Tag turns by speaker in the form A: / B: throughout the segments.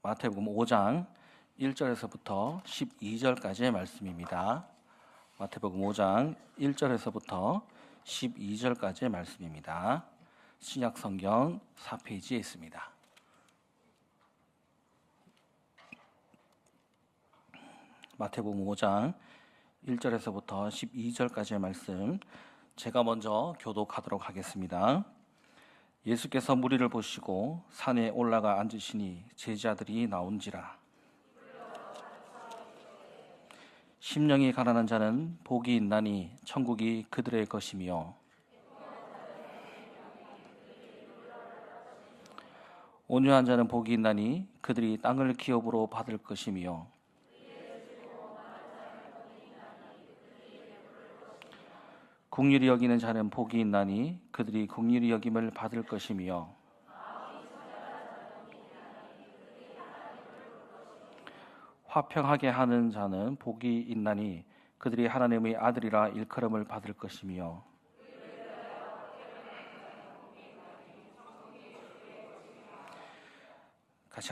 A: 마태복음 5장 1절에서부터 12절까지의 말씀입니다. 마태복음 5장 1절에서부터 12절까지의 말씀입니다. 신약성경 4페이지에 있습니다. 마태복음 5장 1절에서부터 12절까지의 말씀, 제가 먼저 교독하도록 하겠습니다. 예수께서 무리를 보시고 산에 올라가 앉으시니 제자들이 나온지라. 심령이 가난한 자는 복이 있나니 천국이 그들의 것이며, 온유한 자는 복이 있나니 그들이 땅을 기업으로 받을 것이며, 긍휼히 여기는 자는 복이 있나니 그들이 긍휼히 여김을 받을 것이며, 화평하게 하는 자는 복이 있나니 그들이 하나님의 아들이라 일컬음을 받을 것이며, 같이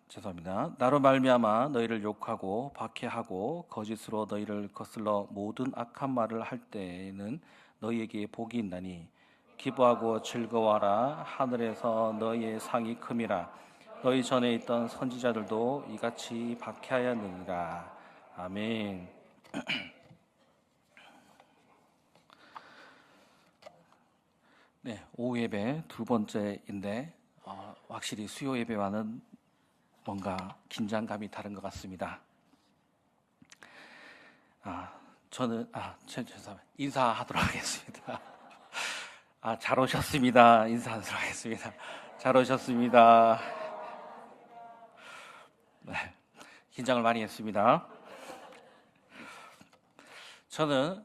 A: 죄송합니다. 나로 말미암아 너희를 욕하고 박해하고 거짓으로 너희를 거슬러 모든 악한 말을 할 때에는 너희에게 복이 있나니 기뻐하고 즐거워하라. 하늘에서 너희의 상이 큼이라. 너희 전에 있던 선지자들도 이같이 박해하였느니라. 아멘. 네, 오후 예배 두 번째인데 확실히 수요 예배와는 뭔가 긴장감이 다른 것 같습니다. 죄송합니다. 인사하도록 하겠습니다. 잘 오셨습니다. 인사하도록 하겠습니다. 잘 오셨습니다. 네, 긴장을 많이 했습니다. 저는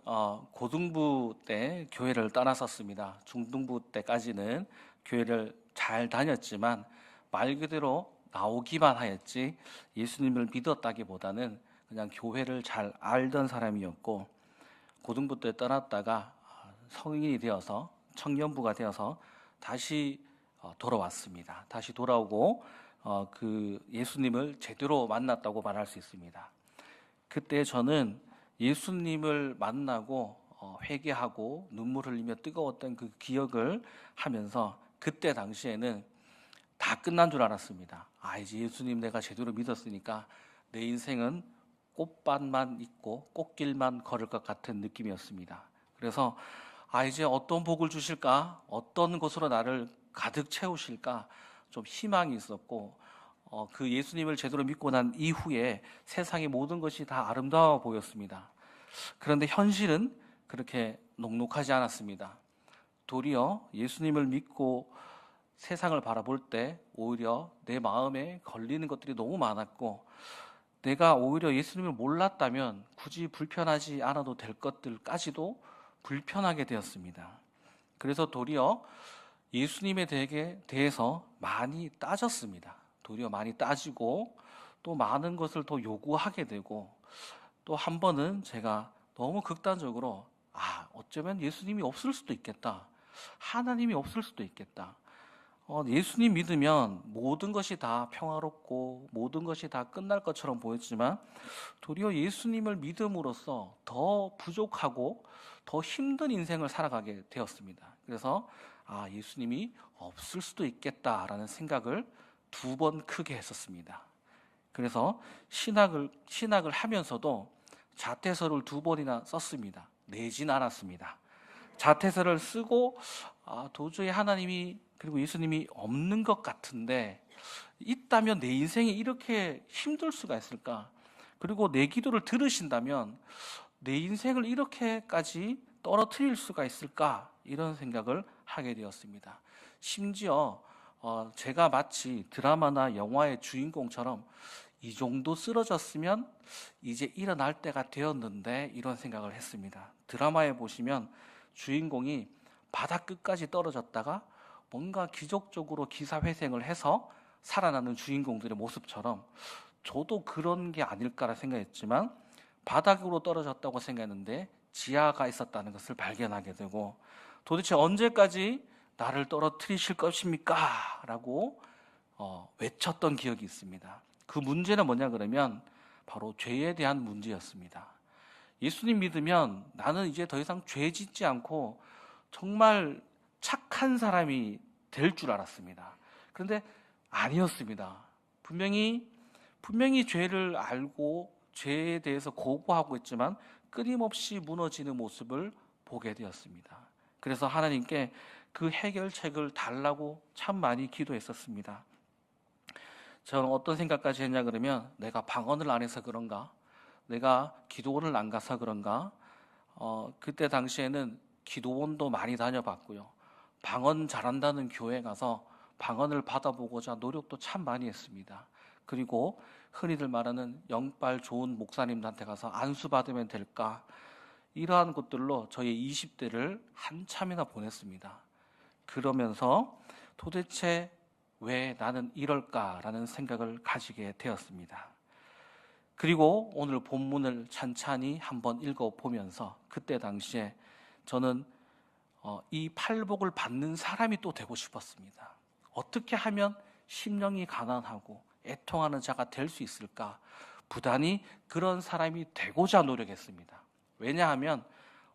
A: 고등부 때 교회를 떠났었습니다. 중등부 때까지는 교회를 잘 다녔지만 말 그대로 나오기만 하였지 예수님을 믿었다기보다는 그냥 교회를 잘 알던 사람이었고, 고등부 때 떠났다가 성인이 되어서 청년부가 되어서 다시 돌아왔습니다. 다시 돌아오고 그 예수님을 제대로 만났다고 말할 수 있습니다. 그때 저는 예수님을 만나고 회개하고 눈물 흘리며 뜨거웠던 그 기억을 하면서 그때 당시에는 다 끝난 줄 알았습니다. 이제 예수님 내가 제대로 믿었으니까 내 인생은 꽃밭만 있고 꽃길만 걸을 것 같은 느낌이었습니다. 그래서 이제 어떤 복을 주실까, 어떤 것으로 나를 가득 채우실까 좀 희망이 있었고, 그 예수님을 제대로 믿고 난 이후에 세상의 모든 것이 다 아름다워 보였습니다. 그런데 현실은 그렇게 녹록하지 않았습니다. 도리어 예수님을 믿고 세상을 바라볼 때 오히려 내 마음에 걸리는 것들이 너무 많았고, 내가 오히려 예수님을 몰랐다면 굳이 불편하지 않아도 될 것들까지도 불편하게 되었습니다. 그래서 도리어 예수님에 대해서 많이 따졌습니다. 도리어 많이 따지고 또 많은 것을 더 요구하게 되고, 또 한 번은 제가 너무 극단적으로 어쩌면 예수님이 없을 수도 있겠다, 하나님이 없을 수도 있겠다, 예수님 믿으면 모든 것이 다 평화롭고 모든 것이 다 끝날 것처럼 보였지만 도리어 예수님을 믿음으로써 더 부족하고 더 힘든 인생을 살아가게 되었습니다. 그래서 예수님이 없을 수도 있겠다라는 생각을 두 번 크게 했었습니다. 그래서 신학을 하면서도 자퇴서를 두 번이나 썼습니다. 내진 않았습니다. 자퇴서를 쓰고 도저히 하나님이 그리고 예수님이 없는 것 같은데, 있다면 내 인생이 이렇게 힘들 수가 있을까? 그리고 내 기도를 들으신다면 내 인생을 이렇게까지 떨어뜨릴 수가 있을까? 이런 생각을 하게 되었습니다. 심지어 제가 마치 드라마나 영화의 주인공처럼 이 정도 쓰러졌으면 이제 일어날 때가 되었는데, 이런 생각을 했습니다. 드라마에 보시면 주인공이 바닥 끝까지 떨어졌다가 뭔가 기적적으로 기사회생을 해서 살아나는 주인공들의 모습처럼 저도 그런 게 아닐까라 생각했지만, 바닥으로 떨어졌다고 생각했는데 지하가 있었다는 것을 발견하게 되고, 도대체 언제까지 나를 떨어뜨리실 것입니까? 라고 외쳤던 기억이 있습니다. 그 문제는 뭐냐 그러면 바로 죄에 대한 문제였습니다. 예수님 믿으면 나는 이제 더 이상 죄 짓지 않고 정말 착한 사람이 될 줄 알았습니다. 그런데 아니었습니다. 분명히 죄를 알고 죄에 대해서 고고하고 있지만 끊임없이 무너지는 모습을 보게 되었습니다. 그래서 하나님께 그 해결책을 달라고 참 많이 기도했었습니다. 저는 어떤 생각까지 했냐 그러면 내가 방언을 안 해서 그런가? 내가 기도원을 안 가서 그런가? 그때 당시에는 기도원도 많이 다녀봤고요. 방언 잘한다는 교회 가서 방언을 받아보고자 노력도 참 많이 했습니다. 그리고 흔히들 말하는 영빨 좋은 목사님한테 가서 안수 받으면 될까? 이러한 것들로 저의 20대를 한참이나 보냈습니다. 그러면서 도대체 왜 나는 이럴까라는 생각을 가지게 되었습니다. 그리고 오늘 본문을 찬찬히 한번 읽어보면서 그때 당시에 저는 이 팔복을 받는 사람이 또 되고 싶었습니다. 어떻게 하면 심령이 가난하고 애통하는 자가 될 수 있을까? 부단히 그런 사람이 되고자 노력했습니다. 왜냐하면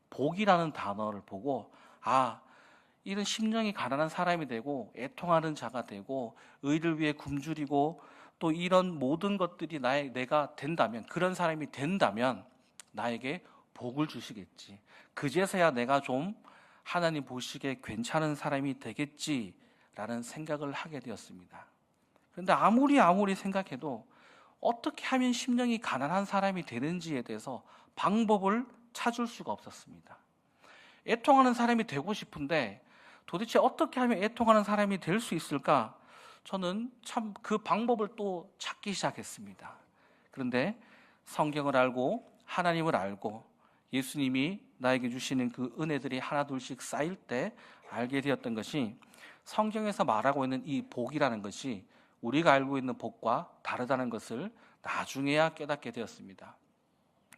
A: 복이라는 단어를 보고 이런 심령이 가난한 사람이 되고 애통하는 자가 되고 의를 위해 굶주리고 또 이런 모든 것들이 내가 된다면, 그런 사람이 된다면 나에게 복을 주시겠지. 그제서야 내가 좀 하나님 보시기에 괜찮은 사람이 되겠지라는 생각을 하게 되었습니다. 그런데 아무리 생각해도 어떻게 하면 심령이 가난한 사람이 되는지에 대해서 방법을 찾을 수가 없었습니다. 애통하는 사람이 되고 싶은데 도대체 어떻게 하면 애통하는 사람이 될 수 있을까? 저는 참 그 방법을 또 찾기 시작했습니다. 그런데 성경을 알고 하나님을 알고 예수님이 나에게 주시는 그 은혜들이 하나둘씩 쌓일 때 알게 되었던 것이 성경에서 말하고 있는 이 복이라는 것이 우리가 알고 있는 복과 다르다는 것을 나중에야 깨닫게 되었습니다.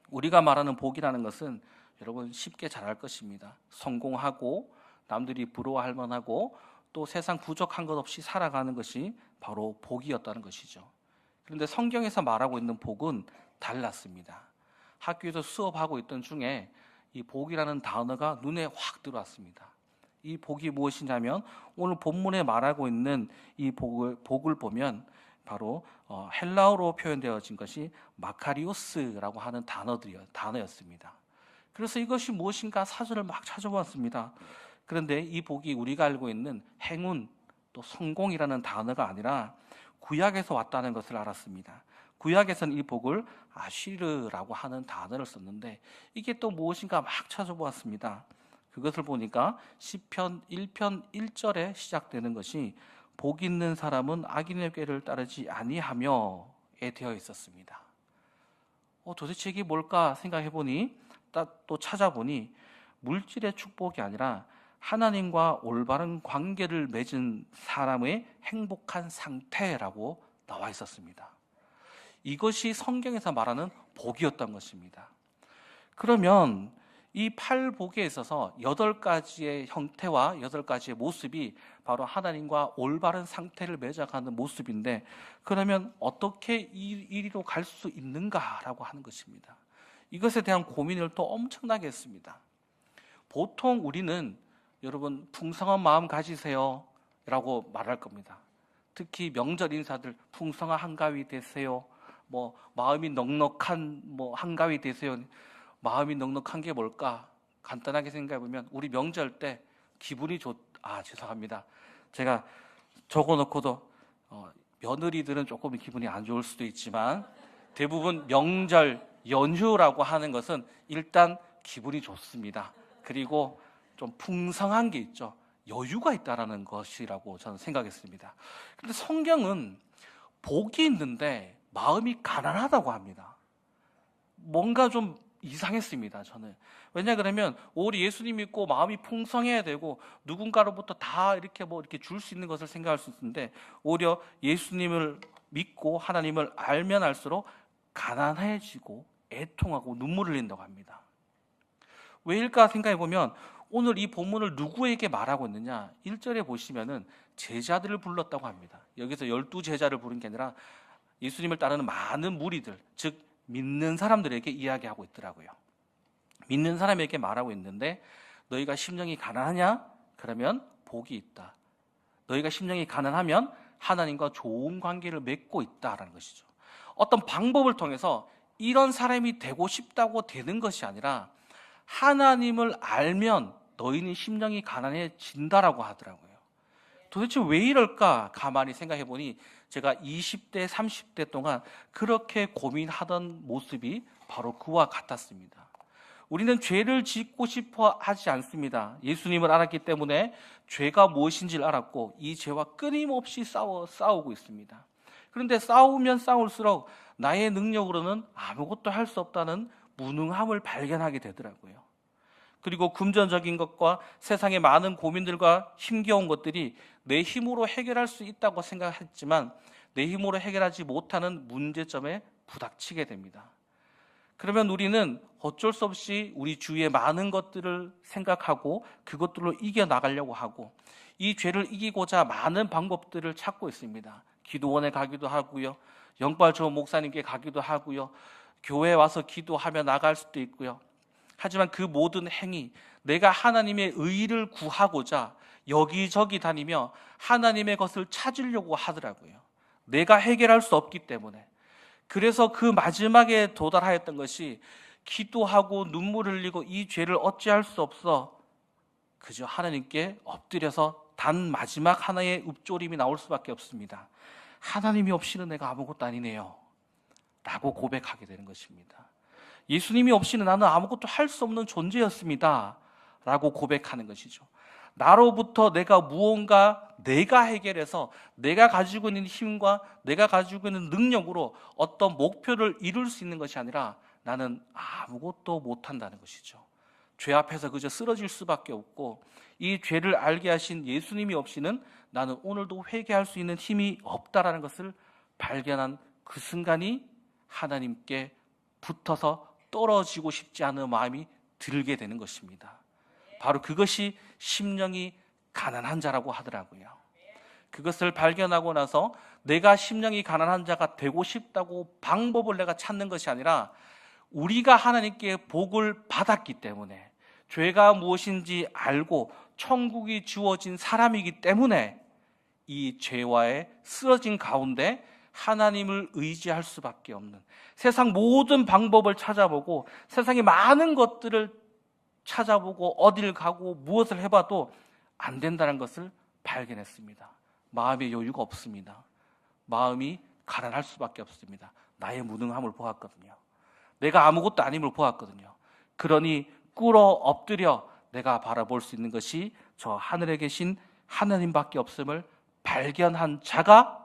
A: 우리가 말하는 복이라는 것은 여러분 쉽게 잘 알 것입니다. 성공하고 남들이 부러워할 만하고 또 세상 부족한 것 없이 살아가는 것이 바로 복이었다는 것이죠. 그런데 성경에서 말하고 있는 복은 달랐습니다. 학교에서 수업하고 있던 중에 이 복이라는 단어가 눈에 확 들어왔습니다. 이 복이 무엇이냐면 오늘 본문에 말하고 있는 이 복을 보면 바로 헬라어로 표현되어진 것이 마카리오스라고 하는 단어였습니다. 그래서 이것이 무엇인가 사전을 막 찾아보았습니다. 그런데 이 복이 우리가 알고 있는 행운 또 성공이라는 단어가 아니라 구약에서 왔다는 것을 알았습니다. 구약에서는 이 복을 아시르라고 하는 단어를 썼는데 이게 또 무엇인가 막 찾아보았습니다. 그것을 보니까 시편 1편 1절에 시작되는 것이 복 있는 사람은 악인의 꾀를 따르지 아니하며에 되어 있었습니다. 도대체 이게 뭘까 생각해보니 또 찾아보니 물질의 축복이 아니라 하나님과 올바른 관계를 맺은 사람의 행복한 상태라고 나와 있었습니다. 이것이 성경에서 말하는 복이었던 것입니다. 그러면 이 팔복에 있어서 8가지의 형태와 8가지의 모습이 바로 하나님과 올바른 상태를 맺어가는 모습인데 그러면 어떻게 이리로 갈 수 있는가라고 하는 것입니다. 이것에 대한 고민을 또 엄청나게 했습니다. 보통 우리는 여러분 풍성한 마음 가지세요 라고 말할 겁니다. 특히 명절 인사들 풍성한 한가위 되세요. 마음이 넉넉한 한가위 되세요. 마음이 넉넉한 게 뭘까? 간단하게 생각해보면 우리 명절 때 기분이 죄송합니다. 제가 적어놓고도 며느리들은 조금 기분이 안 좋을 수도 있지만 대부분 명절 연휴라고 하는 것은 일단 기분이 좋습니다. 그리고 좀 풍성한 게 있죠. 여유가 있다라는 것이라고 저는 생각했습니다. 그런데 성경은 복이 있는데 마음이 가난하다고 합니다. 뭔가 좀 이상했습니다. 저는. 왜냐 그러면 오히려 예수님 믿고 마음이 풍성해야 되고 누군가로부터 다 이렇게 줄 수 있는 것을 생각할 수 있는데 오히려 예수님을 믿고 하나님을 알면 알수록 가난해지고 애통하고 눈물을 흘린다고 합니다. 왜일까 생각해 보면 오늘 이 본문을 누구에게 말하고 있느냐? 1절에 보시면은 제자들을 불렀다고 합니다. 여기서 12제자를 부른 게 아니라 예수님을 따르는 많은 무리들, 즉 믿는 사람들에게 이야기하고 있더라고요. 믿는 사람에게 말하고 있는데, 너희가 심령이 가난하냐? 그러면 복이 있다. 너희가 심령이 가난하면 하나님과 좋은 관계를 맺고 있다라는 것이죠. 어떤 방법을 통해서 이런 사람이 되고 싶다고 되는 것이 아니라 하나님을 알면 너희는 심령이 가난해진다라고 하더라고요. 도대체 왜 이럴까 가만히 생각해 보니 제가 20대, 30대 동안 그렇게 고민하던 모습이 바로 그와 같았습니다. 우리는 죄를 짓고 싶어 하지 않습니다. 예수님을 알았기 때문에 죄가 무엇인지를 알았고 이 죄와 끊임없이 싸우고 있습니다. 그런데 싸우면 싸울수록 나의 능력으로는 아무것도 할 수 없다는 무능함을 발견하게 되더라고요. 그리고 금전적인 것과 세상의 많은 고민들과 힘겨운 것들이 내 힘으로 해결할 수 있다고 생각했지만 내 힘으로 해결하지 못하는 문제점에 부닥치게 됩니다. 그러면 우리는 어쩔 수 없이 우리 주위의 많은 것들을 생각하고 그것들로 이겨나가려고 하고 이 죄를 이기고자 많은 방법들을 찾고 있습니다. 기도원에 가기도 하고요. 영발 좋은 목사님께 가기도 하고요. 교회에 와서 기도하며 나갈 수도 있고요. 하지만 그 모든 행위, 내가 하나님의 의를 구하고자 여기저기 다니며 하나님의 것을 찾으려고 하더라고요. 내가 해결할 수 없기 때문에. 그래서 그 마지막에 도달하였던 것이 기도하고 눈물 흘리고 이 죄를 어찌할 수 없어 그저 하나님께 엎드려서 단 마지막 하나의 읊조림이 나올 수밖에 없습니다. 하나님이 없이는 내가 아무것도 아니네요 라고 고백하게 되는 것입니다. 예수님이 없이는 나는 아무것도 할 수 없는 존재였습니다 라고 고백하는 것이죠. 나로부터 내가 무언가 내가 해결해서 내가 가지고 있는 힘과 내가 가지고 있는 능력으로 어떤 목표를 이룰 수 있는 것이 아니라 나는 아무것도 못한다는 것이죠. 죄 앞에서 그저 쓰러질 수밖에 없고 이 죄를 알게 하신 예수님이 없이는 나는 오늘도 회개할 수 있는 힘이 없다라는 것을 발견한 그 순간이 하나님께 붙어서 떨어지고 싶지 않은 마음이 들게 되는 것입니다. 바로 그것이 심령이 가난한 자라고 하더라고요. 그것을 발견하고 나서 내가 심령이 가난한 자가 되고 싶다고 방법을 내가 찾는 것이 아니라 우리가 하나님께 복을 받았기 때문에 죄가 무엇인지 알고 천국이 주어진 사람이기 때문에 이 죄와의 쓰러진 가운데 하나님을 의지할 수밖에 없는, 세상 모든 방법을 찾아보고 세상의 많은 것들을 찾아보고 어딜 가고 무엇을 해봐도 안 된다는 것을 발견했습니다. 마음의 여유가 없습니다. 마음이 가난할 수밖에 없습니다. 나의 무능함을 보았거든요. 내가 아무것도 아님을 보았거든요. 그러니 꿇어 엎드려 내가 바라볼 수 있는 것이 저 하늘에 계신 하나님밖에 없음을 발견한 자가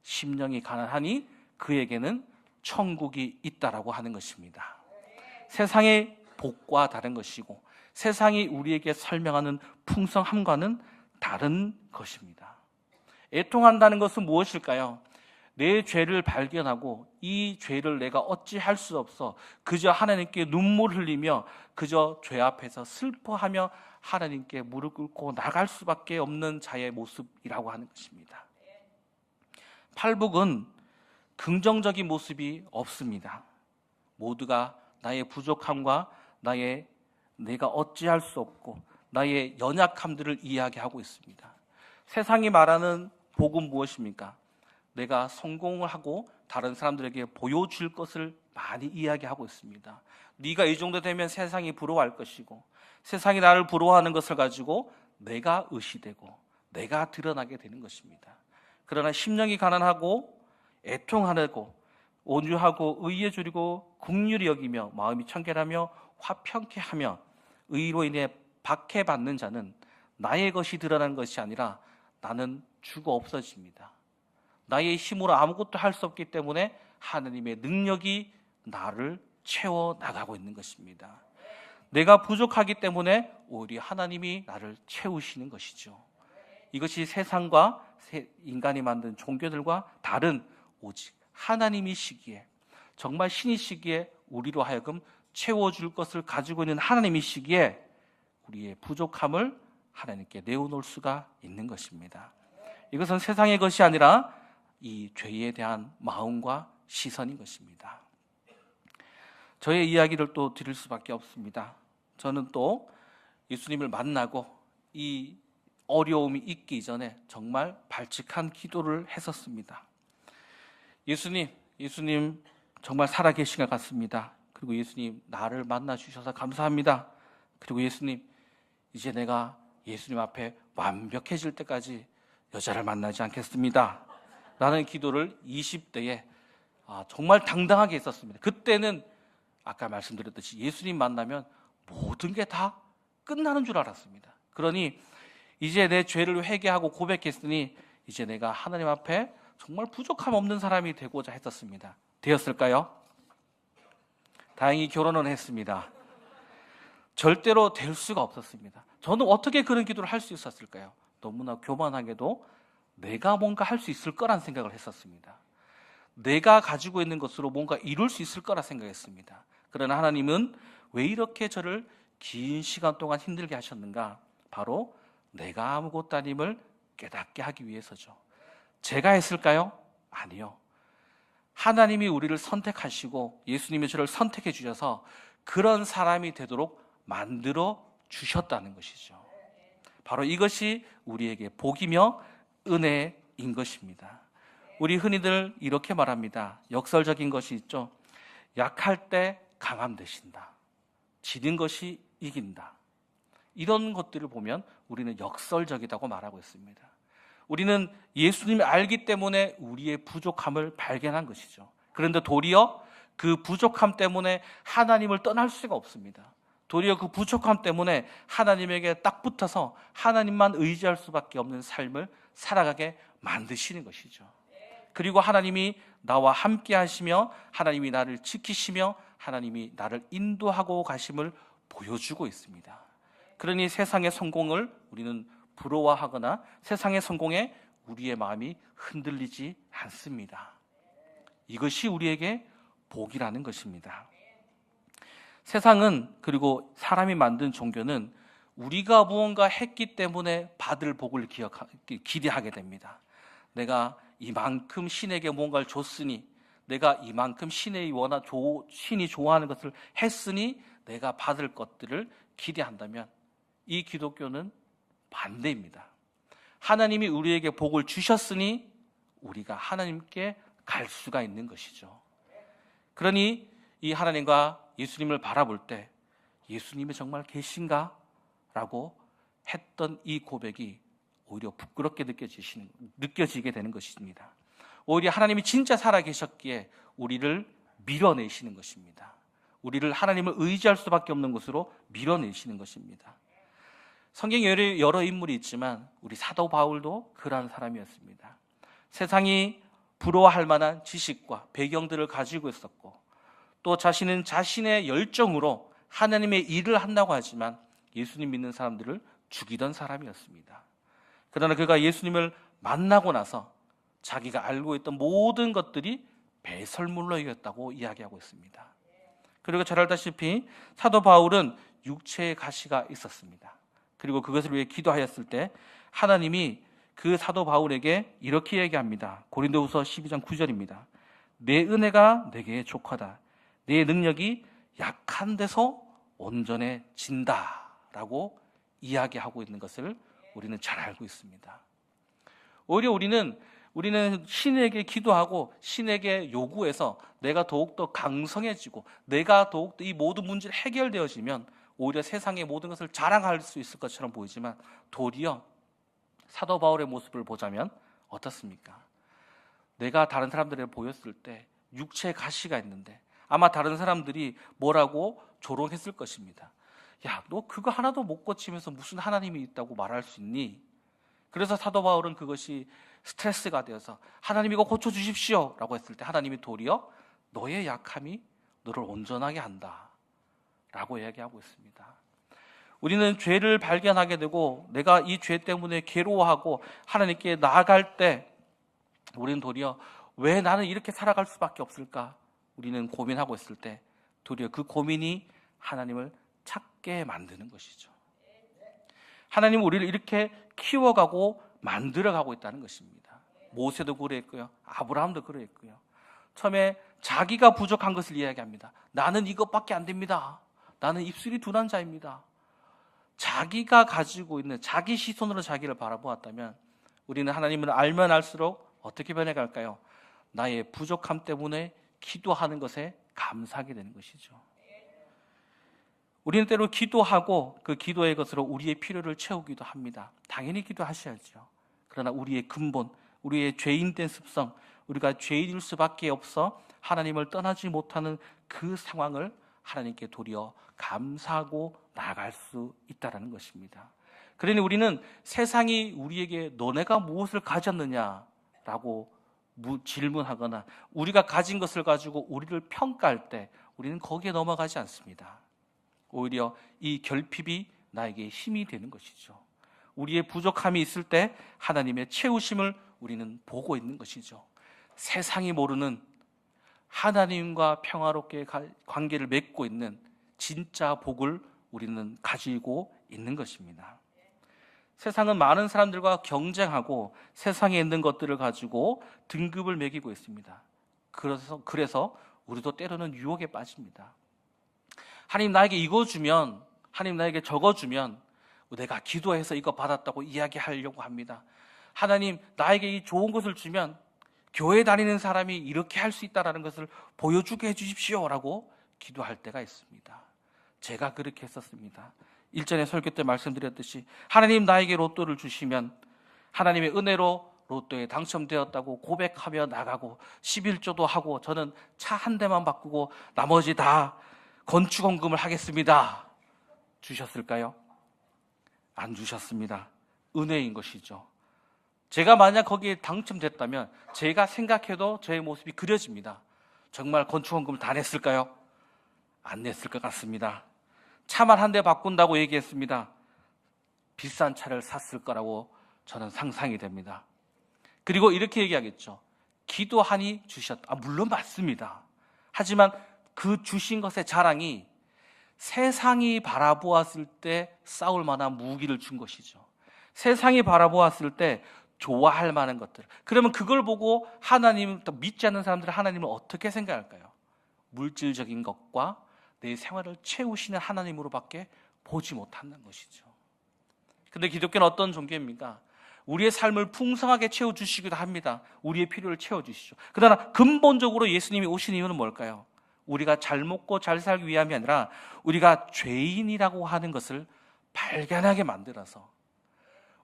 A: 심령이 가난하니 그에게는 천국이 있다라고 하는 것입니다. 세상의 복과 다른 것이고 세상이 우리에게 설명하는 풍성함과는 다른 것입니다. 애통한다는 것은 무엇일까요? 내 죄를 발견하고 이 죄를 내가 어찌할 수 없어 그저 하나님께 눈물 흘리며 그저 죄 앞에서 슬퍼하며 하나님께 무릎 꿇고 나갈 수밖에 없는 자의 모습이라고 하는 것입니다. 팔복은 긍정적인 모습이 없습니다. 모두가 나의 부족함과 내가 어찌할 수 없고 나의 연약함들을 이야기하고 있습니다. 세상이 말하는 복은 무엇입니까? 내가 성공을 하고 다른 사람들에게 보여줄 것을 많이 이야기하고 있습니다. 네가 이 정도 되면 세상이 부러워할 것이고 세상이 나를 부러워하는 것을 가지고 내가 의시되고 내가 드러나게 되는 것입니다. 그러나 심령이 가난하고 애통하고 온유하고 의에 줄이고 긍휼히 여기며 마음이 청결하며 화평케 하며 의로 인해 박해받는 자는 나의 것이 드러나는 것이 아니라 나는 죽어 없어집니다. 나의 힘으로 아무것도 할 수 없기 때문에 하나님의 능력이 나를 채워나가고 있는 것입니다. 내가 부족하기 때문에 오히려 하나님이 나를 채우시는 것이죠. 이것이 세상과 인간이 만든 종교들과 다른 오직 하나님이시기에 정말 신이시기에 우리로 하여금 채워줄 것을 가지고 있는 하나님이시기에 우리의 부족함을 하나님께 내어놓을 수가 있는 것입니다. 이것은 세상의 것이 아니라 이 죄에 대한 마음과 시선인 것입니다. 저의 이야기를 또 드릴 수밖에 없습니다. 저는 또 예수님을 만나고 이 어려움이 있기 전에 정말 발칙한 기도를 했었습니다. 예수님 정말 살아계신 것 같습니다. 그리고 예수님, 나를 만나 주셔서 감사합니다. 그리고 예수님, 이제 내가 예수님 앞에 완벽해질 때까지 여자를 만나지 않겠습니다. 라는 기도를 20대에 정말 당당하게 했었습니다. 그때는 아까 말씀드렸듯이 예수님 만나면 모든 게 다 끝나는 줄 알았습니다. 그러니 이제 내 죄를 회개하고 고백했으니 이제 내가 하나님 앞에 정말 부족함 없는 사람이 되고자 했었습니다. 되었을까요? 다행히 결혼은 했습니다. 절대로 될 수가 없었습니다. 저는 어떻게 그런 기도를 할 수 있었을까요? 너무나 교만하게도 내가 뭔가 할 수 있을 거란 생각을 했었습니다. 내가 가지고 있는 것으로 뭔가 이룰 수 있을 거라 생각했습니다. 그러나 하나님은 왜 이렇게 저를 긴 시간 동안 힘들게 하셨는가? 바로 내가 아무것도 아님을 깨닫게 하기 위해서죠. 제가 했을까요? 아니요. 하나님이 우리를 선택하시고 예수님이 저를 선택해 주셔서 그런 사람이 되도록 만들어 주셨다는 것이죠. 바로 이것이 우리에게 복이며 은혜인 것입니다. 우리 흔히들 이렇게 말합니다. 역설적인 것이 있죠. 약할 때 강함 되신다. 지는 것이 이긴다. 이런 것들을 보면 우리는 역설적이라고 말하고 있습니다. 우리는 예수님을 알기 때문에 우리의 부족함을 발견한 것이죠. 그런데 도리어 그 부족함 때문에 하나님을 떠날 수가 없습니다. 도리어 그 부족함 때문에 하나님에게 딱 붙어서 하나님만 의지할 수밖에 없는 삶을 살아가게 만드시는 것이죠. 그리고 하나님이 나와 함께 하시며 하나님이 나를 지키시며 하나님이 나를 인도하고 가심을 보여주고 있습니다. 그러니 세상의 성공을 우리는 부러워하거나 세상의 성공에 우리의 마음이 흔들리지 않습니다. 이것이 우리에게 복이라는 것입니다. 세상은, 그리고 사람이 만든 종교는 우리가 무언가 했기 때문에 받을 복을 기대하게 됩니다. 내가 이만큼 신에게 뭔가를 줬으니, 내가 이만큼 신이 좋아하는 것을 했으니 내가 받을 것들을 기대한다면 이 기독교는 반대입니다. 하나님이 우리에게 복을 주셨으니 우리가 하나님께 갈 수가 있는 것이죠. 그러니 이 하나님과 예수님을 바라볼 때 예수님이 정말 계신가? 라고 했던 이 고백이 오히려 부끄럽게 느껴지게 되는 것입니다. 오히려 하나님이 진짜 살아계셨기에 우리를 밀어내시는 것입니다. 우리를 하나님을 의지할 수밖에 없는 곳으로 밀어내시는 것입니다. 성경에 여러 인물이 있지만 우리 사도 바울도 그러한 사람이었습니다. 세상이 부러워할 만한 지식과 배경들을 가지고 있었고 또 자신은 자신의 열정으로 하나님의 일을 한다고 하지만 예수님 믿는 사람들을 죽이던 사람이었습니다. 그러나 그가 예수님을 만나고 나서 자기가 알고 있던 모든 것들이 배설물로이었다고 이야기하고 있습니다. 그리고 잘 알다시피 사도 바울은 육체의 가시가 있었습니다. 그리고 그것을 위해 기도하였을 때 하나님이 그 사도 바울에게 이렇게 얘기합니다. 고린도후서 12장 9절입니다. 내 은혜가 내게 족하다. 내 능력이 약한 데서 온전해진다 라고 이야기하고 있는 것을 우리는 잘 알고 있습니다. 오히려 우리는 신에게 기도하고 신에게 요구해서 내가 더욱더 강성해지고 내가 더욱더 이 모든 문제를 해결되어지면 오히려 세상의 모든 것을 자랑할 수 있을 것처럼 보이지만 도리어 사도 바울의 모습을 보자면 어떻습니까? 내가 다른 사람들에게 보였을 때 육체의 가시가 있는데 아마 다른 사람들이 뭐라고 조롱했을 것입니다. 야, 너 그거 하나도 못 고치면서 무슨 하나님이 있다고 말할 수 있니? 그래서 사도 바울은 그것이 스트레스가 되어서 하나님 이거 고쳐주십시오 라고 했을 때 하나님이 도리어 너의 약함이 너를 온전하게 한다 라고 이야기하고 있습니다. 우리는 죄를 발견하게 되고 내가 이 죄 때문에 괴로워하고 하나님께 나아갈 때 우리는 도리어 왜 나는 이렇게 살아갈 수밖에 없을까? 우리는 고민하고 있을 때 도리어 그 고민이 하나님을 찾게 만드는 것이죠. 하나님은 우리를 이렇게 키워가고 만들어가고 있다는 것입니다. 모세도 그랬고요, 아브라함도 그랬고요. 처음에 자기가 부족한 것을 이야기합니다. 나는 이것밖에 안 됩니다. 나는 입술이 둔한 자입니다. 자기가 가지고 있는 자기 시선으로 자기를 바라보았다면 우리는 하나님을 알면 알수록 어떻게 변해갈까요? 나의 부족함 때문에 기도하는 것에 감사하게 되는 것이죠. 우리는 때로 기도하고 그 기도의 것으로 우리의 필요를 채우기도 합니다. 당연히 기도하셔야죠. 그러나 우리의 근본, 우리의 죄인된 습성, 우리가 죄인일 수밖에 없어 하나님을 떠나지 못하는 그 상황을 하나님께 도리어 감사하고 나아갈 수 있다는 것입니다. 그러니 우리는 세상이 우리에게 너네가 무엇을 가졌느냐라고 질문하거나 우리가 가진 것을 가지고 우리를 평가할 때 우리는 거기에 넘어가지 않습니다. 오히려 이 결핍이 나에게 힘이 되는 것이죠. 우리의 부족함이 있을 때 하나님의 채우심을 우리는 보고 있는 것이죠. 세상이 모르는 하나님과 평화롭게 관계를 맺고 있는 진짜 복을 우리는 가지고 있는 것입니다. 세상은 많은 사람들과 경쟁하고 세상에 있는 것들을 가지고 등급을 매기고 있습니다. 그래서 우리도 때로는 유혹에 빠집니다. 하나님 나에게 이거 주면, 하나님 나에게 저거 주면 내가 기도해서 이거 받았다고 이야기하려고 합니다. 하나님 나에게 이 좋은 것을 주면 교회 다니는 사람이 이렇게 할 수 있다는 것을 보여주게 해주십시오라고 기도할 때가 있습니다. 제가 그렇게 했었습니다. 일전에 설교 때 말씀드렸듯이 하나님 나에게 로또를 주시면 하나님의 은혜로 로또에 당첨되었다고 고백하며 나가고 11조도 하고 저는 차 한 대만 바꾸고 나머지 다 건축원금을 하겠습니다. 주셨을까요? 안 주셨습니다. 은혜인 것이죠. 제가 만약 거기에 당첨됐다면 제가 생각해도 저의 모습이 그려집니다. 정말 건축원금을 다 냈을까요? 안 냈을 것 같습니다. 차만 한 대 바꾼다고 얘기했습니다. 비싼 차를 샀을 거라고 저는 상상이 됩니다. 그리고 이렇게 얘기하겠죠. 기도하니 주셨다. 물론 맞습니다. 하지만 그 주신 것의 자랑이 세상이 바라보았을 때 싸울 만한 무기를 준 것이죠. 세상이 바라보았을 때 좋아할 만한 것들. 그러면 그걸 보고 하나님, 믿지 않는 사람들은 하나님을 어떻게 생각할까요? 물질적인 것과 내 생활을 채우시는 하나님으로밖에 보지 못한다는 것이죠. 근데 기독교는 어떤 종교입니까? 우리의 삶을 풍성하게 채워주시기도 합니다. 우리의 필요를 채워주시죠. 그러나 근본적으로 예수님이 오신 이유는 뭘까요? 우리가 잘 먹고 잘 살기 위함이 아니라 우리가 죄인이라고 하는 것을 발견하게 만들어서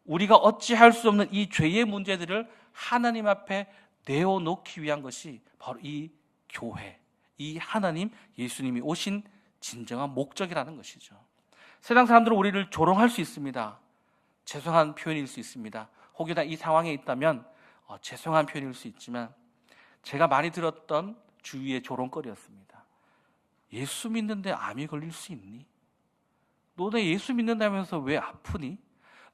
A: 우리가 어찌할 수 없는 이 죄의 문제들을 하나님 앞에 내어놓기 위한 것이 바로 이 교회, 이 하나님, 예수님이 오신 진정한 목적이라는 것이죠. 세상 사람들은 우리를 조롱할 수 있습니다. 죄송한 표현일 수 있습니다. 혹여나 이 상황에 있다면 죄송한 표현일 수 있지만 제가 많이 들었던 주위의 조롱거리였습니다. 예수 믿는데 암이 걸릴 수 있니? 너네 예수 믿는다면서 왜 아프니?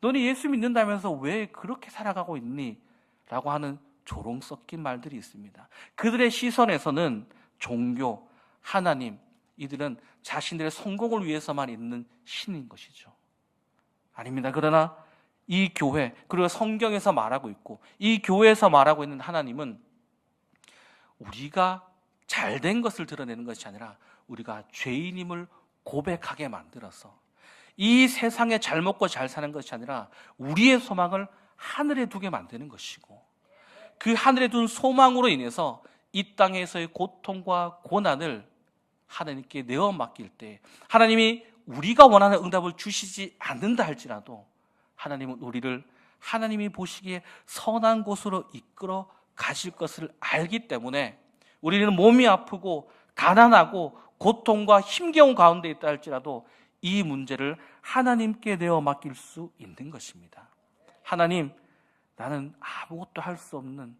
A: 너네 예수 믿는다면서 왜 그렇게 살아가고 있니? 라고 하는 조롱 섞인 말들이 있습니다. 그들의 시선에서는 종교, 하나님, 이들은 자신들의 성공을 위해서만 있는 신인 것이죠. 아닙니다. 그러나 이 교회, 그리고 성경에서 말하고 있고 이 교회에서 말하고 있는 하나님은 우리가 잘된 것을 드러내는 것이 아니라 우리가 죄인임을 고백하게 만들어서 이 세상에 잘 먹고 잘 사는 것이 아니라 우리의 소망을 하늘에 두게 만드는 것이고 그 하늘에 둔 소망으로 인해서 이 땅에서의 고통과 고난을 하나님께 내어 맡길 때 하나님이 우리가 원하는 응답을 주시지 않는다 할지라도 하나님은 우리를 하나님이 보시기에 선한 곳으로 이끌어 가실 것을 알기 때문에 우리는 몸이 아프고 가난하고 고통과 힘겨운 가운데 있다 할지라도 이 문제를 하나님께 내어 맡길 수 있는 것입니다. 하나님, 나는 아무것도 할 수 없는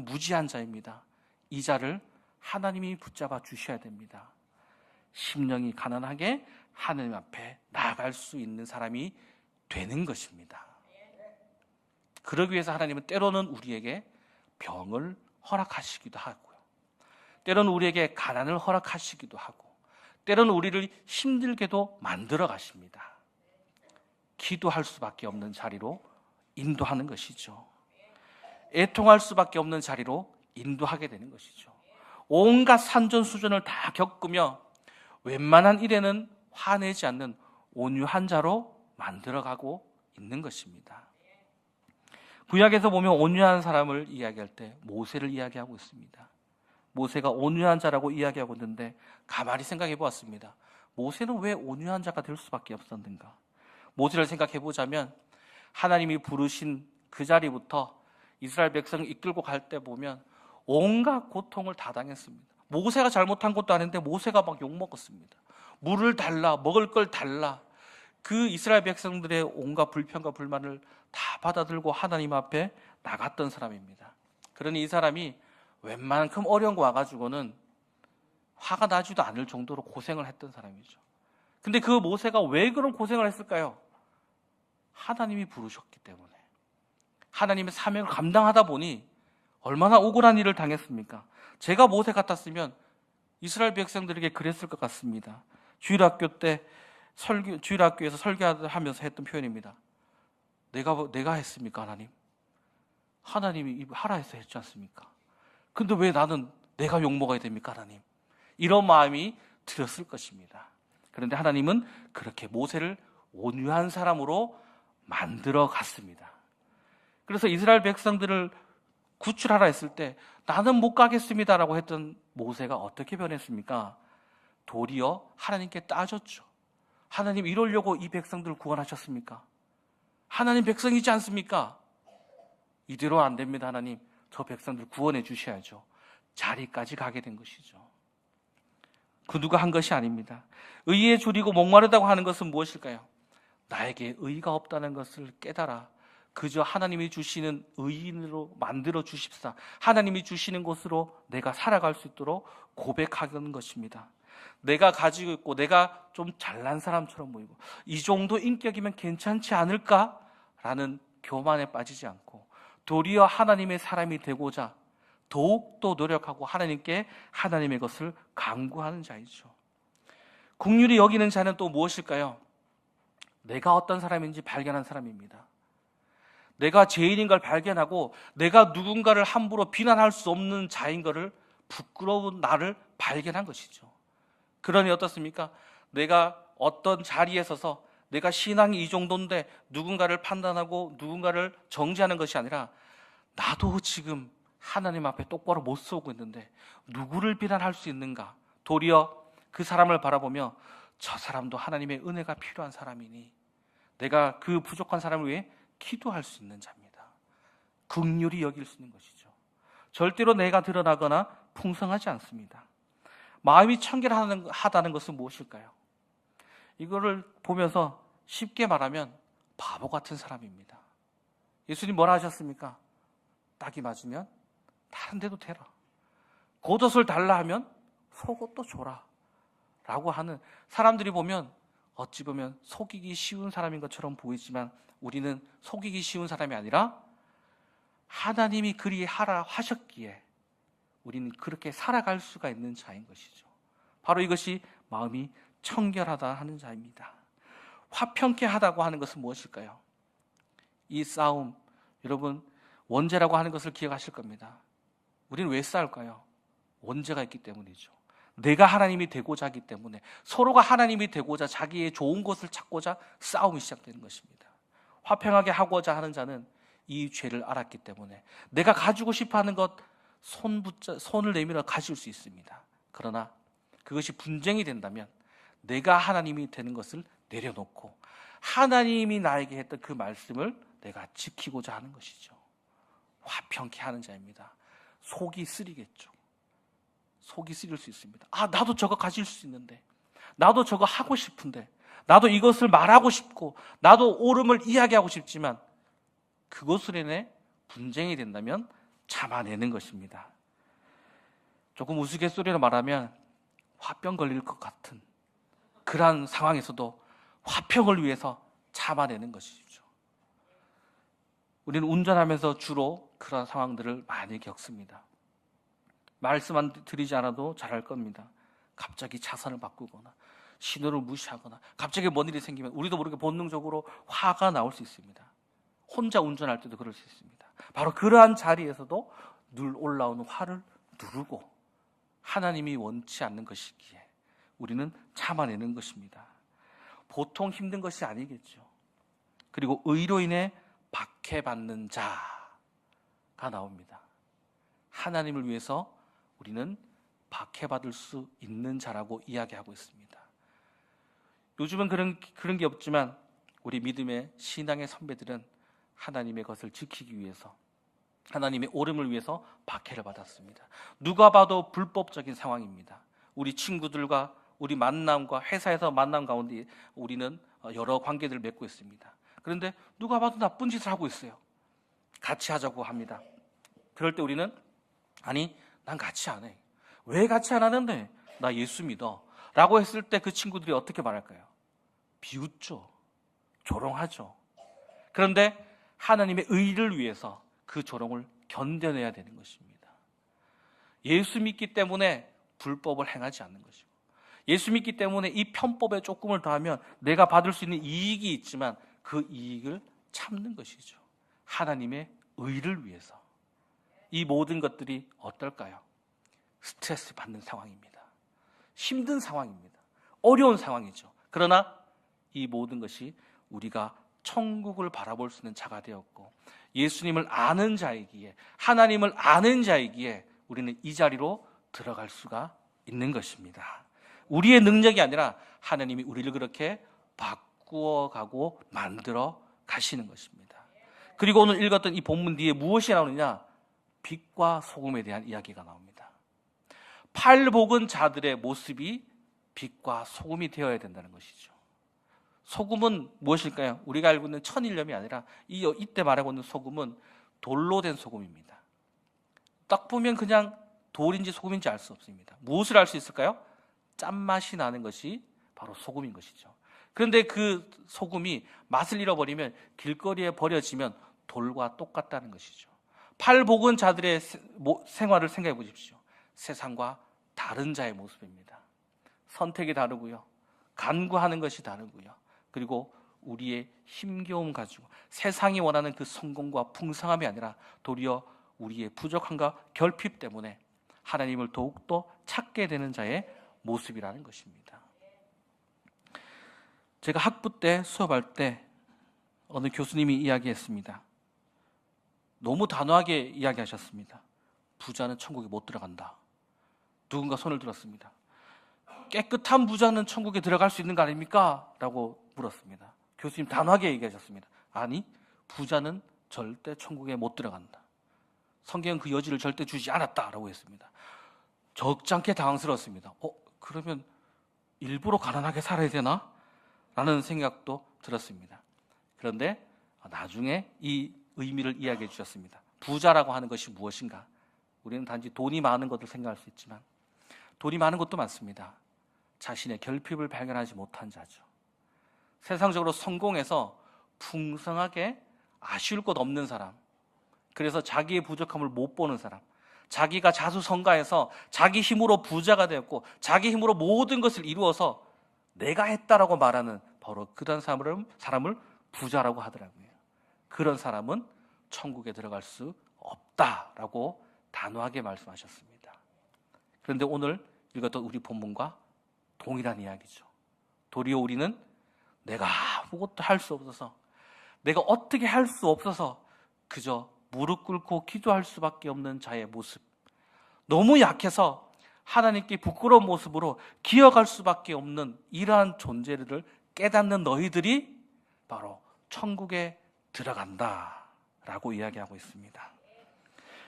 A: 무지한 자입니다. 이 자를 하나님이 붙잡아 주셔야 됩니다. 심령이 가난하게 하나님 앞에 나아갈 수 있는 사람이 되는 것입니다. 그러기 위해서 하나님은 때로는 우리에게 병을 허락하시기도 하고요. 때로는 우리에게 가난을 허락하시기도 하고 때로는 우리를 힘들게도 만들어 가십니다. 기도할 수밖에 없는 자리로 인도하는 것이죠. 애통할 수밖에 없는 자리로 인도하게 되는 것이죠. 온갖 산전수전을 다 겪으며 웬만한 일에는 화내지 않는 온유한 자로 만들어가고 있는 것입니다. 구약에서 보면 온유한 사람을 이야기할 때 모세를 이야기하고 있습니다. 모세가 온유한 자라고 이야기하고 있는데 가만히 생각해 보았습니다. 모세는 왜 온유한 자가 될 수밖에 없었는가? 모세를 생각해 보자면 하나님이 부르신 그 자리부터 이스라엘 백성을 이끌고 갈 때 보면 온갖 고통을 다 당했습니다. 모세가 잘못한 것도 아닌데 모세가 막 욕먹었습니다. 물을 달라, 먹을 걸 달라. 그 이스라엘 백성들의 온갖 불평과 불만을 다 받아들고 하나님 앞에 나갔던 사람입니다. 그러니 이 사람이 웬만큼 어려운 거 와가지고는 화가 나지도 않을 정도로 고생을 했던 사람이죠. 근데 그 모세가 왜 그런 고생을 했을까요? 하나님이 부르셨기 때문에. 하나님의 사명을 감당하다 보니 얼마나 억울한 일을 당했습니까? 제가 모세 같았으면 이스라엘 백성들에게 그랬을 것 같습니다. 주일학교에서 설교하면서 했던 표현입니다. 내가 했습니까, 하나님? 하나님이 하라 해서 했지 않습니까? 근데 왜 나는 내가 욕먹어야 됩니까, 하나님? 이런 마음이 들었을 것입니다. 그런데 하나님은 그렇게 모세를 온유한 사람으로 만들어 갔습니다. 그래서 이스라엘 백성들을 구출하라 했을 때 나는 못 가겠습니다라고 했던 모세가 어떻게 변했습니까? 도리어 하나님께 따졌죠. 하나님, 이러려고 이 백성들을 구원하셨습니까? 하나님 백성이지 않습니까? 이대로 안 됩니다. 하나님, 저 백성들 구원해 주셔야죠. 자리까지 가게 된 것이죠. 그 누가 한 것이 아닙니다. 의에 줄이고 목마르다고 하는 것은 무엇일까요? 나에게 의가 없다는 것을 깨달아 그저 하나님이 주시는 의인으로 만들어 주십사. 하나님이 주시는 것으로 내가 살아갈 수 있도록 고백하는 것입니다. 내가 가지고 있고 내가 좀 잘난 사람처럼 보이고 이 정도 인격이면 괜찮지 않을까라는 교만에 빠지지 않고 도리어 하나님의 사람이 되고자 더욱더 노력하고 하나님께 하나님의 것을 강구하는 자이죠. 긍휼히 여기는 자는 또 무엇일까요? 내가 어떤 사람인지 발견한 사람입니다. 내가 죄인인 걸 발견하고 내가 누군가를 함부로 비난할 수 없는 자인 것을 부끄러운 나를 발견한 것이죠. 그러니 어떻습니까? 내가 어떤 자리에 서서 내가 신앙이 이 정도인데 누군가를 판단하고 누군가를 정죄하는 것이 아니라 나도 지금 하나님 앞에 똑바로 못 서고 있는데 누구를 비난할 수 있는가? 도리어 그 사람을 바라보며 저 사람도 하나님의 은혜가 필요한 사람이니 내가 그 부족한 사람을 위해 기도할 수 있는 자입니다. 긍휼히 여길 수 있는 것이죠. 절대로 내가 드러나거나 풍성하지 않습니다. 마음이 청결하다는 것은 무엇일까요? 이거를 보면서 쉽게 말하면 바보 같은 사람입니다. 예수님 뭐라 하셨습니까? 딱이 맞으면 다른 데도 대라. 겉옷을 달라 하면 속옷도 줘라 라고 하는, 사람들이 보면 어찌 보면 속이기 쉬운 사람인 것처럼 보이지만 우리는 속이기 쉬운 사람이 아니라 하나님이 그리 하라 하셨기에 우리는 그렇게 살아갈 수가 있는 자인 것이죠. 바로 이것이 마음이 청결하다 하는 자입니다. 화평케 하다고 하는 것은 무엇일까요? 이 싸움, 여러분 원죄라고 하는 것을 기억하실 겁니다. 우리는 왜 싸울까요? 원죄가 있기 때문이죠. 내가 하나님이 되고자 하기 때문에, 서로가 하나님이 되고자 자기의 좋은 것을 찾고자 싸움이 시작되는 것입니다. 화평하게 하고자 하는 자는 이 죄를 알았기 때문에 내가 가지고 싶어하는 것 손을 내밀어 가질 수 있습니다. 그러나 그것이 분쟁이 된다면 내가 하나님이 되는 것을 내려놓고 하나님이 나에게 했던 그 말씀을 내가 지키고자 하는 것이죠. 화평케 하는 자입니다. 속이 쓰리겠죠. 속이 쓰릴 수 있습니다. 나도 저거 가질 수 있는데, 나도 저거 하고 싶은데, 나도 이것을 말하고 싶고, 나도 옳음을 이야기하고 싶지만 그것으로 인해 분쟁이 된다면 참아내는 것입니다. 조금 우스갯소리로 말하면 화병 걸릴 것 같은 그러한 상황에서도 화평을 위해서 참아내는 것이죠. 우리는 운전하면서 주로 그런 상황들을 많이 겪습니다. 말씀만 드리지 않아도 잘 알 겁니다. 갑자기 차선을 바꾸거나 신호를 무시하거나 갑자기 뭔 일이 생기면 우리도 모르게 본능적으로 화가 나올 수 있습니다. 혼자 운전할 때도 그럴 수 있습니다. 바로 그러한 자리에서도 늘 올라오는 화를 누르고 하나님이 원치 않는 것이기에 우리는 참아내는 것입니다. 보통 힘든 것이 아니겠죠. 그리고 의로 인해 박해받는 자가 나옵니다. 하나님을 위해서 우리는 박해받을 수 있는 자라고 이야기하고 있습니다. 요즘은 그런 게 없지만 우리 믿음의 신앙의 선배들은 하나님의 것을 지키기 위해서, 하나님의 옳음을 위해서 박해를 받았습니다. 누가 봐도 불법적인 상황입니다. 우리 친구들과 우리 만남과 회사에서 만남 가운데 우리는 여러 관계들을 맺고 있습니다. 그런데 누가 봐도 나쁜 짓을 하고 있어요. 같이 하자고 합니다. 그럴 때 우리는 아니, 난 같이 안 해. 왜 같이 안 하는데? 나 예수 믿어. 라고 했을 때 그 친구들이 어떻게 말할까요? 비웃죠. 조롱하죠. 그런데 하나님의 의를 위해서 그 조롱을 견뎌내야 되는 것입니다. 예수 믿기 때문에 불법을 행하지 않는 것이고, 예수 믿기 때문에 이 편법에 조금을 더하면 내가 받을 수 있는 이익이 있지만 그 이익을 참는 것이죠. 하나님의 의를 위해서. 이 모든 것들이 어떨까요? 스트레스 받는 상황입니다. 힘든 상황입니다. 어려운 상황이죠. 그러나 이 모든 것이 우리가 천국을 바라볼 수 있는 자가 되었고 예수님을 아는 자이기에, 하나님을 아는 자이기에 우리는 이 자리로 들어갈 수가 있는 것입니다. 우리의 능력이 아니라 하나님이 우리를 그렇게 바꾸어가고 만들어 가시는 것입니다. 그리고 오늘 읽었던 이 본문 뒤에 무엇이 나오느냐? 빛과 소금에 대한 이야기가 나옵니다. 팔복은 자들의 모습이 빛과 소금이 되어야 된다는 것이죠. 소금은 무엇일까요? 우리가 알고 있는 천일염이 아니라 이때 말하고 있는 소금은 돌로 된 소금입니다. 딱 보면 그냥 돌인지 소금인지 알 수 없습니다. 무엇을 알 수 있을까요? 짠맛이 나는 것이 바로 소금인 것이죠. 그런데 그 소금이 맛을 잃어버리면 길거리에 버려지면 돌과 똑같다는 것이죠. 팔복은 자들의 생활을 생각해 보십시오. 세상과 다른 자의 모습입니다. 선택이 다르고요. 간구하는 것이 다르고요. 그리고 우리의 힘겨움 가지고 세상이 원하는 그 성공과 풍성함이 아니라 도리어 우리의 부족함과 결핍 때문에 하나님을 더욱더 찾게 되는 자의 모습이라는 것입니다. 제가 학부 때 수업할 때 어느 교수님이 이야기했습니다. 너무 단호하게 이야기하셨습니다. 부자는 천국에 못 들어간다. 누군가 손을 들었습니다. 깨끗한 부자는 천국에 들어갈 수 있는 거 아닙니까? 라고 물었습니다. 교수님 단호하게 얘기하셨습니다. 아니, 부자는 절대 천국에 못 들어간다. 성경은 그 여지를 절대 주지 않았다라고 했습니다. 적잖게 당황스러웠습니다. 그러면 일부러 가난하게 살아야 되나? 라는 생각도 들었습니다. 그런데 나중에 이 의미를 이야기해 주셨습니다. 부자라고 하는 것이 무엇인가? 우리는 단지 돈이 많은 것을 생각할 수 있지만 돈이 많은 것도 많습니다. 자신의 결핍을 발견하지 못한 자죠. 세상적으로 성공해서 풍성하게 아쉬울 것 없는 사람, 그래서 자기의 부족함을 못 보는 사람, 자기가 자수성가해서 자기 힘으로 부자가 되었고 자기 힘으로 모든 것을 이루어서 내가 했다라고 말하는 바로 그런 사람을 부자라고 하더라고요. 그런 사람은 천국에 들어갈 수 없다라고 단호하게 말씀하셨습니다. 그런데 오늘 읽었던 우리 본문과 동일한 이야기죠. 도리어 우리는 내가 아무것도 할 수 없어서, 내가 어떻게 할 수 없어서 그저 무릎 꿇고 기도할 수밖에 없는 자의 모습, 너무 약해서 하나님께 부끄러운 모습으로 기어갈 수밖에 없는 이러한 존재를 깨닫는 너희들이 바로 천국에 들어간다라고 이야기하고 있습니다.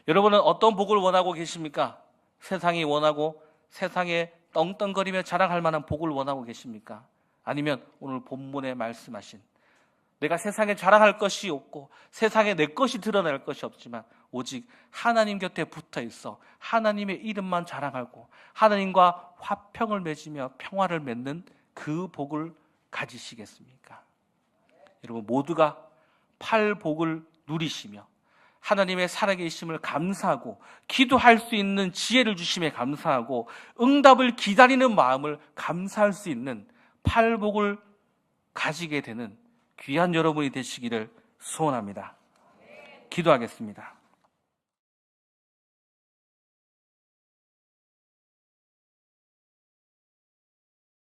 A: 여러분은 어떤 복을 원하고 계십니까? 세상이 원하고 세상에 떵떵거리며 자랑할 만한 복을 원하고 계십니까? 아니면 오늘 본문에 말씀하신 내가 세상에 자랑할 것이 없고 세상에 내 것이 드러날 것이 없지만 오직 하나님 곁에 붙어 있어 하나님의 이름만 자랑하고 하나님과 화평을 맺으며 평화를 맺는 그 복을 가지시겠습니까? 여러분 모두가 팔복을 누리시며 하나님의 살아계심을 감사하고 기도할 수 있는 지혜를 주심에 감사하고 응답을 기다리는 마음을 감사할 수 있는 팔복을 가지게 되는 귀한 여러분이 되시기를 소원합니다. 기도하겠습니다.